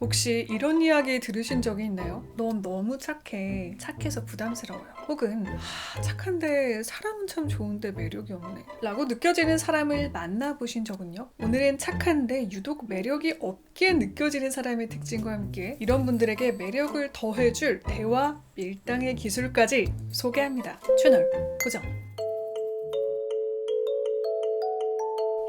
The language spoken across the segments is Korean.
혹시 이런 이야기 들으신 적이 있나요? 넌 너무 착해. 착해서 부담스러워요. 혹은 착한데 사람은 참 좋은데 매력이 없네. 라고 느껴지는 사람을 만나보신 적은요? 오늘은 착한데 유독 매력이 없게 느껴지는 사람의 특징과 함께 이런 분들에게 매력을 더해줄 대화 밀당의 기술까지 소개합니다. 채널 고정!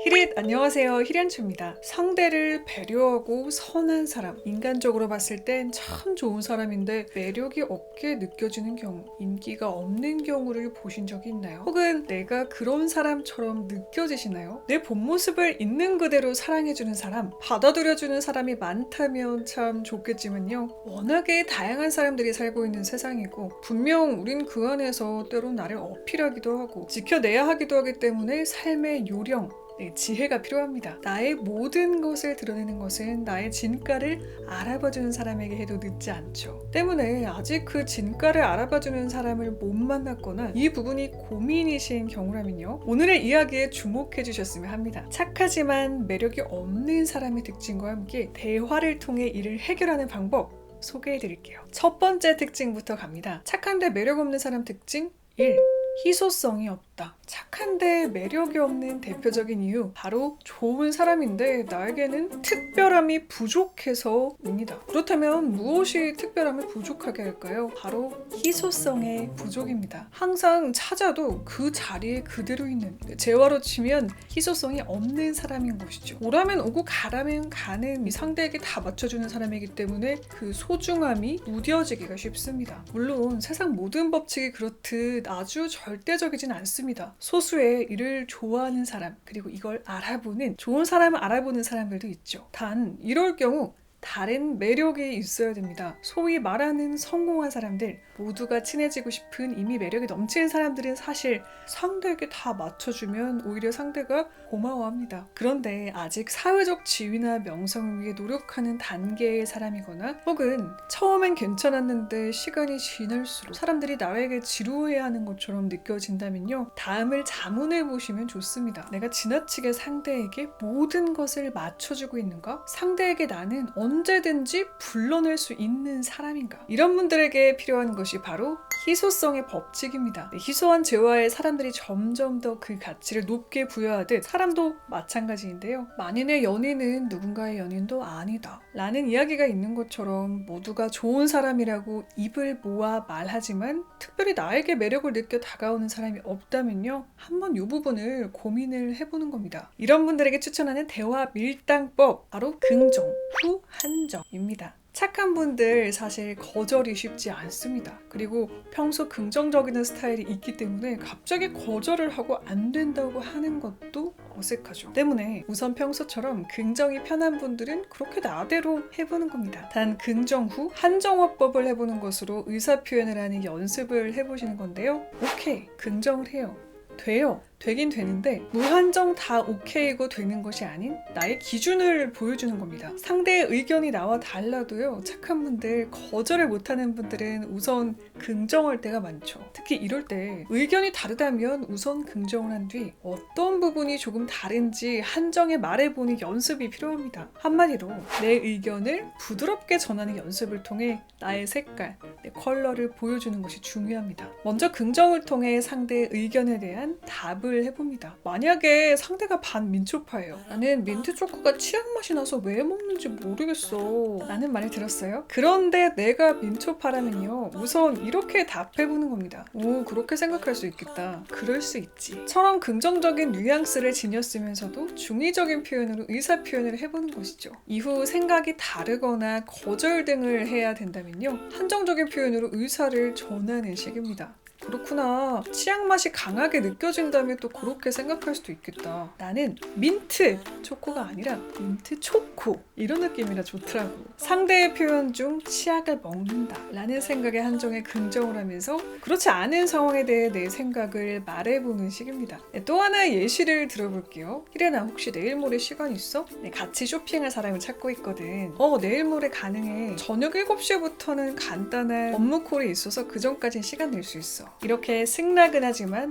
히릿 안녕하세요, 히렌츠입니다. 상대를 배려하고 선한 사람, 인간적으로 봤을 땐 참 좋은 사람인데 매력이 없게 느껴지는 경우, 인기가 없는 경우를 보신 적이 있나요? 혹은 내가 그런 사람처럼 느껴지시나요? 내 본 모습을 있는 그대로 사랑해주는 사람, 받아들여주는 사람이 많다면 참 좋겠지만요, 워낙에 다양한 사람들이 살고 있는 세상이고 분명 우린 그 안에서 때론 나를 어필하기도 하고 지켜내야 하기도 하기 때문에 삶의 요령, 지혜가 필요합니다. 나의 모든 것을 드러내는 것은 나의 진가를 알아봐주는 사람에게 해도 늦지 않죠. 때문에 아직 그 진가를 알아봐주는 사람을 못 만났거나 이 부분이 고민이신 경우라면요, 오늘의 이야기에 주목해 주셨으면 합니다. 착하지만 매력이 없는 사람의 특징과 함께 대화를 통해 이를 해결하는 방법 소개해 드릴게요. 첫 번째 특징부터 갑니다. 착한데 매력 없는 사람 특징 1. 희소성이 없다. 착한데 매력이 없는 대표적인 이유, 바로 좋은 사람인데 나에게는 특별함이 부족해서입니다. 그렇다면 무엇이 특별함을 부족하게 할까요? 바로 희소성의 부족입니다. 항상 찾아도 그 자리에 그대로 있는, 재화로 치면 희소성이 없는 사람인 것이죠. 오라면 오고 가라면 가는, 이 상대에게 다 맞춰주는 사람이기 때문에 그 소중함이 무뎌지기가 쉽습니다. 물론 세상 모든 법칙이 그렇듯 아주 절대적이진 않습니다. 소수의 이를 좋아하는 사람, 그리고 이걸 알아보는, 좋은 사람을 알아보는 사람들도 있죠. 단 이럴 경우 다른 매력이 있어야 됩니다. 소위 말하는 성공한 사람들, 모두가 친해지고 싶은 이미 매력이 넘치는 사람들은 사실 상대에게 다 맞춰주면 오히려 상대가 고마워합니다. 그런데 아직 사회적 지위나 명성을 위해 노력하는 단계의 사람이거나, 혹은 처음엔 괜찮았는데 시간이 지날수록 사람들이 나에게 지루해하는 것처럼 느껴진다면요, 다음을 자문해 보시면 좋습니다. 내가 지나치게 상대에게 모든 것을 맞춰주고 있는가? 상대에게 나는 언제든지 불러낼 수 있는 사람인가? 이런 분들에게 필요한 것이 바로 희소성의 법칙입니다. 희소한 재화에 사람들이 점점 더 그 가치를 높게 부여하듯 사람도 마찬가지인데요. 만인의 연인은 누군가의 연인도 아니다 라는 이야기가 있는 것처럼, 모두가 좋은 사람이라고 입을 모아 말하지만 특별히 나에게 매력을 느껴 다가오는 사람이 없다면요, 한번 이 부분을 고민을 해보는 겁니다. 이런 분들에게 추천하는 대화 밀당법, 바로 긍정 후 한정입니다. 착한 분들 사실 거절이 쉽지 않습니다. 그리고 평소 긍정적인 스타일이 있기 때문에 갑자기 거절을 하고 안 된다고 하는 것도 어색하죠. 때문에 우선 평소처럼 긍정이 편한 분들은 그렇게 나대로 해보는 겁니다. 단 긍정 후 한정화법을 해보는 것으로 의사표현을 하는 연습을 해보시는 건데요. 오케이, 긍정을 해요. 돼요. 되긴 되는데 무한정 다 오케이고 되는 것이 아닌 나의 기준을 보여주는 겁니다. 상대의 의견이 나와 달라도요, 착한 분들, 거절을 못하는 분들은 우선 긍정할 때가 많죠. 특히 이럴 때 의견이 다르다면 우선 긍정을 한 뒤 어떤 부분이 조금 다른지 한정에 말해보는 연습이 필요합니다. 한마디로 내 의견을 부드럽게 전하는 연습을 통해 나의 색깔, 내 컬러를 보여주는 것이 중요합니다. 먼저 긍정을 통해 상대의 의견에 대한 답을 해봅니다. 만약에 상대가 반민초파예요. 나는 민트초코가 취향 맛이 나서 왜 먹는지 모르겠어 라는 말을 들었어요. 그런데 내가 민초파라면요, 우선 이렇게 답해보는 겁니다. 오, 그렇게 생각할 수 있겠다. 그럴 수 있지. 처럼 긍정적인 뉘앙스를 지녔으면서도 중의적인 표현으로 의사표현을 해보는 것이죠. 이후 생각이 다르거나 거절 등을 해야 된다면요, 한정적인 표현으로 의사를 전하는 식입니다. 그렇구나. 취향 맛이 강하게 느껴진다면 또 그렇게 생각할 수도 있겠다. 나는 민트 초코가 아니라 민트 초코, 이런 느낌이라 좋더라고. 상대의 표현 중 치약을 먹는다 라는 생각에 한정에 긍정을 하면서 그렇지 않은 상황에 대해 내 생각을 말해보는 식입니다. 또 하나의 예시를 들어볼게요. 희래나, 혹시 내일 모레 시간 있어? 같이 쇼핑할 사람을 찾고 있거든. 내일 모레 가능해. 저녁 7시부터는 간단한 업무 콜이 있어서 그 전까진 시간 낼 수 있어. 이렇게 승낙은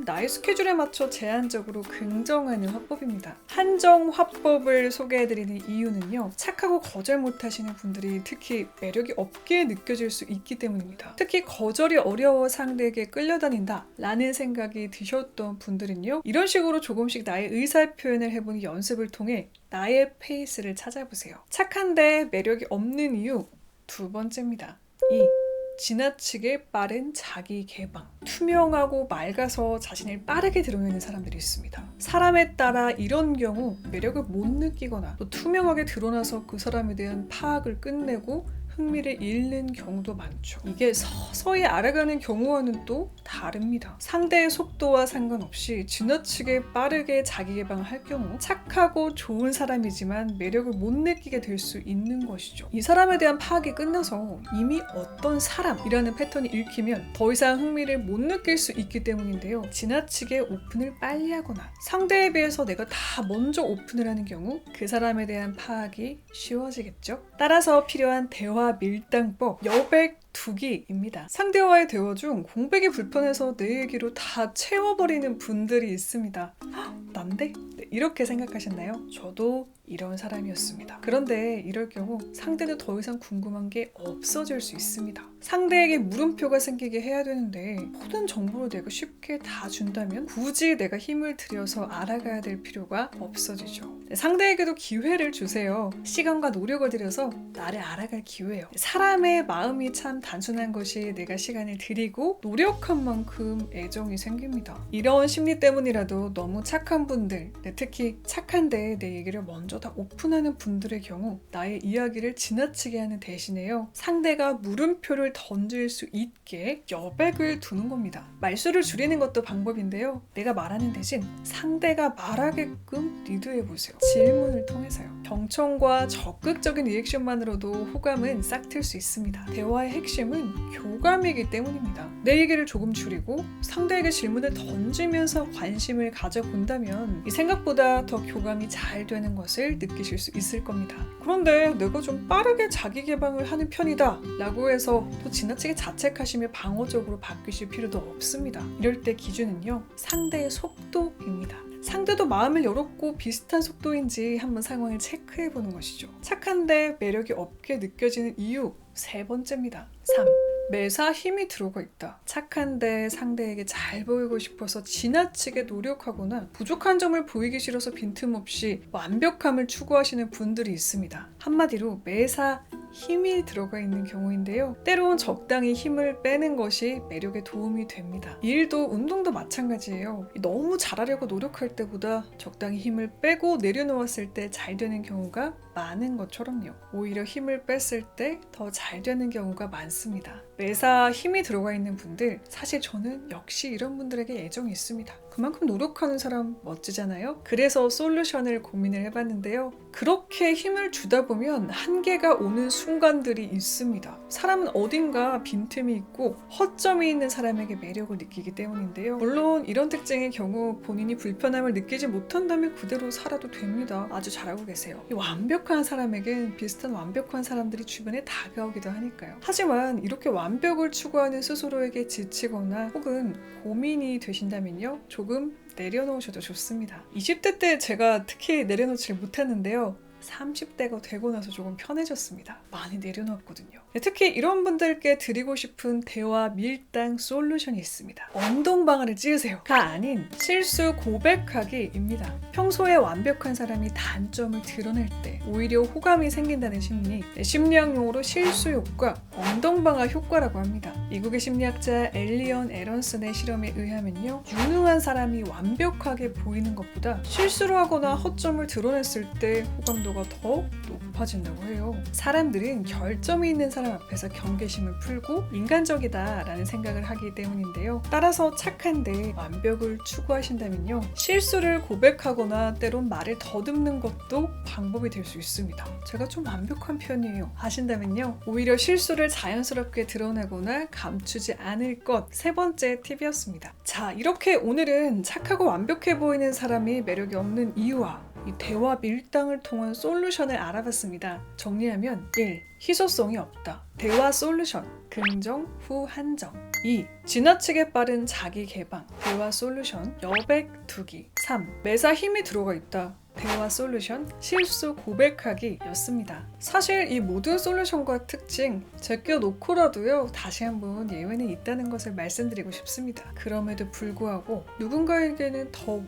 나의 스케줄에 맞춰 제한적으로 긍정하는 화법입니다. 한정 화법을 소개해드리는 이유는요, 착하고 거절 못하시는 분들이 특히 매력이 없게 느껴질 수 있기 때문입니다. 특히 거절이 어려워 상대에게 끌려다닌다 라는 생각이 드셨던 분들은요, 이런 식으로 조금씩 나의 의사 표현을 해보는 연습을 통해 나의 페이스를 찾아보세요. 착한데 매력이 없는 이유 두 번째입니다. 지나치게 빠른 자기 개방. 투명하고 맑아서 자신을 빠르게 드러내는 사람들이 있습니다. 사람에 따라 이런 경우 매력을 못 느끼거나 또 투명하게 드러나서 그 사람에 대한 파악을 끝내고 흥미를 잃는 경우도 많죠. 이게 서서히 알아가는 경우와는 또 다릅니다. 상대의 속도와 상관없이 지나치게 빠르게 자기 개방을 할 경우 착하고 좋은 사람이지만 매력을 못 느끼게 될 수 있는 것이죠. 이 사람에 대한 파악이 끝나서 이미 어떤 사람이라는 패턴이 읽히면 더 이상 흥미를 못 느낄 수 있기 때문인데요. 지나치게 오픈을 빨리 하거나 상대에 비해서 내가 다 먼저 오픈을 하는 경우 그 사람에 대한 파악이 쉬워지겠죠. 따라서 필요한 대화 밀당법 여백 두기입니다. 상대와의 대화 중 공백이 불편해서 내 얘기로 다 채워버리는 분들이 있습니다. 난데? 네, 이렇게 생각하셨나요? 저도 이런 사람이었습니다. 그런데 이럴 경우 상대는 더 이상 궁금한 게 없어질 수 있습니다. 상대에게 물음표가 생기게 해야 되는데 모든 정보를 내가 쉽게 다 준다면 굳이 내가 힘을 들여서 알아가야 될 필요가 없어지죠. 상대에게도 기회를 주세요. 시간과 노력을 들여서 나를 알아갈 기회예요. 사람의 마음이 참 단순한 것이 내가 시간을 들이고 노력한 만큼 애정이 생깁니다. 이런 심리 때문이라도 너무 착한 분들, 특히 착한데 내 얘기를 먼저 다 오픈하는 분들의 경우 나의 이야기를 지나치게 하는 대신에요, 상대가 물음표를 던질 수 있게 여백을 두는 겁니다. 말수를 줄이는 것도 방법인데요, 내가 말하는 대신 상대가 말하게끔 리드해보세요. 질문을 통해서요. 경청과 적극적인 리액션만으로도 호감은 싹틀 수 있습니다. 대화의 핵심은 교감이기 때문입니다. 내 얘기를 조금 줄이고 상대에게 질문을 던지면서 관심을 가져본다면 이 생각보다 더 교감이 잘 되는 것을 느끼실 수 있을 겁니다. 그런데 내가 좀 빠르게 자기 개방을 하는 편이다 라고 해서 또 지나치게 자책하시며 방어적으로 바뀌실 필요도 없습니다. 이럴 때 기준은요, 상대의 속도입니다. 상대도 마음을 열었고 비슷한 속도인지 한번 상황을 체크해보는 것이죠. 착한데 매력이 없게 느껴지는 이유 세 번째입니다. 3. 매사 힘이 들어가 있다. 착한데 상대에게 잘 보이고 싶어서 지나치게 노력하거나 부족한 점을 보이기 싫어서 빈틈없이 완벽함을 추구하시는 분들이 있습니다. 한마디로 매사 힘이 들어가 있는 경우인데요. 때론 적당히 힘을 빼는 것이 매력에 도움이 됩니다. 일도 운동도 마찬가지예요. 너무 잘하려고 노력할 때보다 적당히 힘을 빼고 내려놓았을 때 잘 되는 경우가 많은 것처럼요. 오히려 힘을 뺐을 때 더 잘 되는 경우가 많습니다. 매사 힘이 들어가 있는 분들, 사실 저는 역시 이런 분들에게 애정이 있습니다. 그만큼 노력하는 사람 멋지잖아요? 그래서 솔루션을 고민을 해봤는데요. 그렇게 힘을 주다 보면 한계가 오는 순간들이 있습니다. 사람은 어딘가 빈틈이 있고 허점이 있는 사람에게 매력을 느끼기 때문인데요. 물론 이런 특징의 경우 본인이 불편함을 느끼지 못한다면 그대로 살아도 됩니다. 아주 잘하고 계세요. 이 완벽한 사람에겐 비슷한 완벽한 사람들이 주변에 다가오기도 하니까요. 하지만 이렇게 완벽을 추구하는 스스로에게 지치거나 혹은 고민이 되신다면요, 조금 내려놓으셔도 좋습니다. 20대 때 제가 특히 내려놓지를 못했는데요, 30대가 되고 나서 조금 편해졌습니다. 많이 내려놓았거든요. 특히 이런 분들께 드리고 싶은 대화 밀당 솔루션이 있습니다. 엉덩방아를 찌으세요가 아닌 실수 고백하기입니다. 평소에 완벽한 사람이 단점을 드러낼 때 오히려 호감이 생긴다는 심리, 심리학 용어로 실수 효과, 엉덩방아 효과라고 합니다. 미국의 심리학자 엘리언 에런슨의 실험에 의하면요, 유능한 사람이 완벽하게 보이는 것보다 실수를 하거나 허점을 드러냈을 때 호감도가 더 높아진다고 해요. 사람들은 결점이 있는 사람 앞에서 경계심을 풀고 인간적이다라는 생각을 하기 때문인데요. 따라서 착한데 완벽을 추구하신다면요, 실수를 고백하거나 때론 말을 더듬는 것도 방법이 될 수 있습니다. 제가 좀 완벽한 편이에요 하신다면요, 오히려 실수를 자연스럽게 드러내거나 감추지 않을 것, 세 번째 팁이었습니다. 자, 이렇게 오늘은 착하고 완벽해 보이는 사람이 매력이 없는 이유와 이 대화 밀당을 통한 솔루션을 알아봤습니다. 정리하면 1. 희소성이 없다. 대화 솔루션. 긍정 후 한정. 2. 지나치게 빠른 자기 개방. 대화 솔루션. 여백 두기. 3. 매사 힘이 들어가 있다. 대화 솔루션 실수 고백하기 였습니다. 사실 이 모든 솔루션과 특징 제껴놓고라도요 다시 한번 예외는 있다는 것을 말씀드리고 싶습니다. 그럼에도 불구하고 누군가에게는 더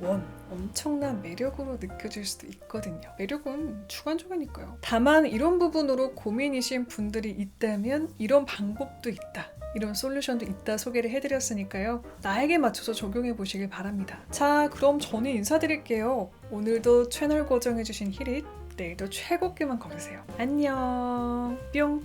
엄청난 매력으로 느껴질 수도 있거든요. 매력은 주관적이니까요. 다만 이런 부분으로 고민이신 분들이 있다면 이런 방법도 있다. 이런 솔루션도 있다 소개를 해드렸으니까요. 나에게 맞춰서 적용해 보시길 바랍니다. 자, 그럼 저는 인사드릴게요. 오늘도 채널 고정해주신 히릿, 내일도 최고기만 걸으세요. 안녕. 뿅.